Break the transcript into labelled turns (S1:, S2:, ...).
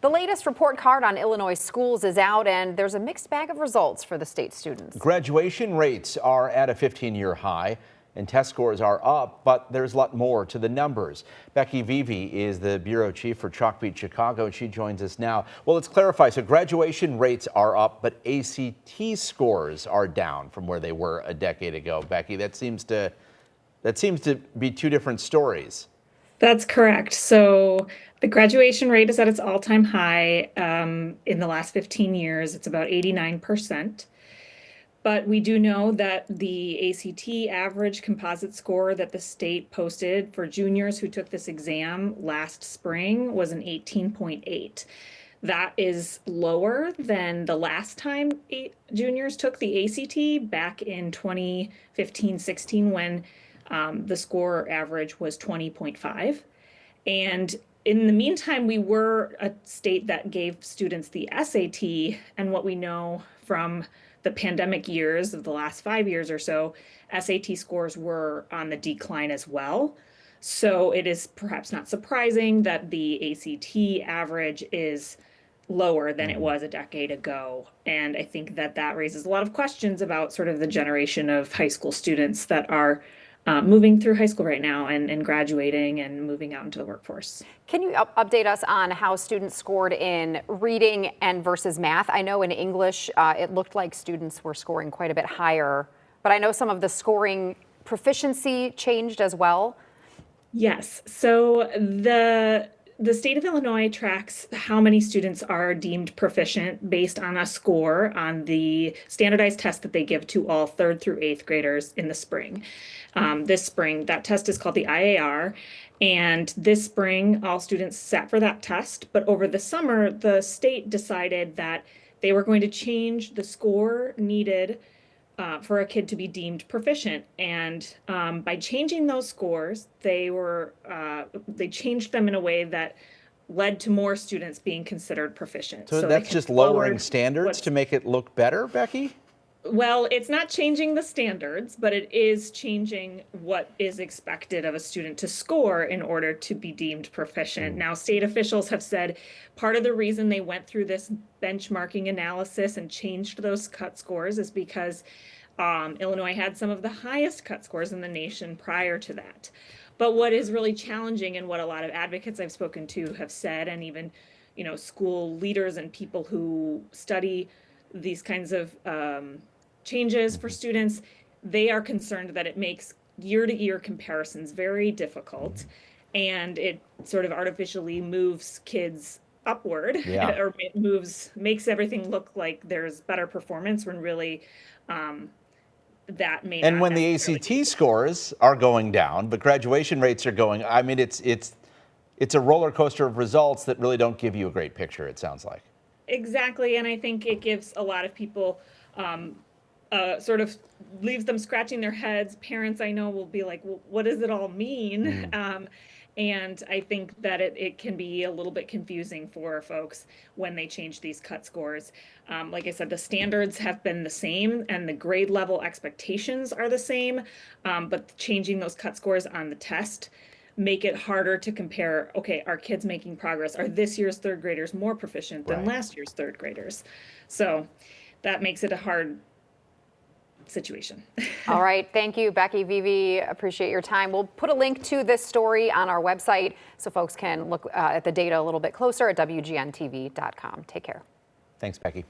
S1: The latest report card on Illinois schools is out, and there's a mixed bag of results for the state students.
S2: Graduation rates are at a 15-year high, and test scores are up, but there's a lot more to the numbers. Becky Vivi is the bureau chief for Chalkbeat Chicago, and she joins us now. Well, let's clarify. So graduation rates are up, but ACT scores are down from where they were a decade ago. Becky, that seems to be two different stories.
S3: That's correct. So the graduation rate is at its all-time high in the last 15 years. It's about 89%. But we do know that the ACT average composite score that the state posted for juniors who took this exam last spring was an 18.8. That is lower than the last time juniors took the ACT back in 2015-16 when the score average was 20.5. And in the meantime, we were a state that gave students the SAT, and what we know from the pandemic years of the last 5 years or so, SAT scores were on the decline as well. So it is perhaps not surprising that the ACT average is lower than it was a decade ago. And I think that that raises a lot of questions about sort of the generation of high school students that are moving through high school right now and graduating and moving out into the workforce.
S1: Can you update us on how students scored in reading and versus math? I know in English, it looked like students were scoring quite a bit higher, but I know some of the scoring proficiency changed as well.
S3: Yes, so the state of Illinois tracks how many students are deemed proficient based on a score on the standardized test that they give to all 3rd through 8th graders in the spring. This spring, that test is called the IAR, and this spring, all students sat for that test. But over the summer, the state decided that they were going to change the score needed for a kid to be deemed proficient. And by changing those scores, they changed them in a way that led to more students being considered proficient.
S2: So that's just lowering standards to make it look better, Becky?
S3: Well, it's not changing the standards, but it is changing what is expected of a student to score in order to be deemed proficient. Now, state officials have said part of the reason they went through this benchmarking analysis and changed those cut scores is because Illinois had some of the highest cut scores in the nation prior to that. But what is really challenging, and what a lot of advocates I've spoken to have said, and even, school leaders and people who study these kinds of changes for students, they are concerned that it makes year-to-year comparisons very difficult, and it sort of artificially moves kids upward, or it makes everything look like there's better performance when really that may not.
S2: And when the ACT scores are going down, but graduation rates are going, I mean, it's a roller coaster of results that really don't give you a great picture, it sounds like.
S3: Exactly, and I think it gives a lot of people sort of leaves them scratching their heads. Parents I know will be like, well, what does it all mean? And I think that it can be a little bit confusing for folks when they change these cut scores. Like I said, the standards have been the same and the grade level expectations are the same, but changing those cut scores on the test make it harder to compare, okay, are kids making progress? Are this year's 3rd graders more proficient than last year's 3rd graders? So that makes it a hard situation.
S1: All right. Thank you, Becky Vivi. Appreciate your time. We'll put a link to this story on our website so folks can look at the data a little bit closer at WGNTV.com. Take care.
S2: Thanks, Becky.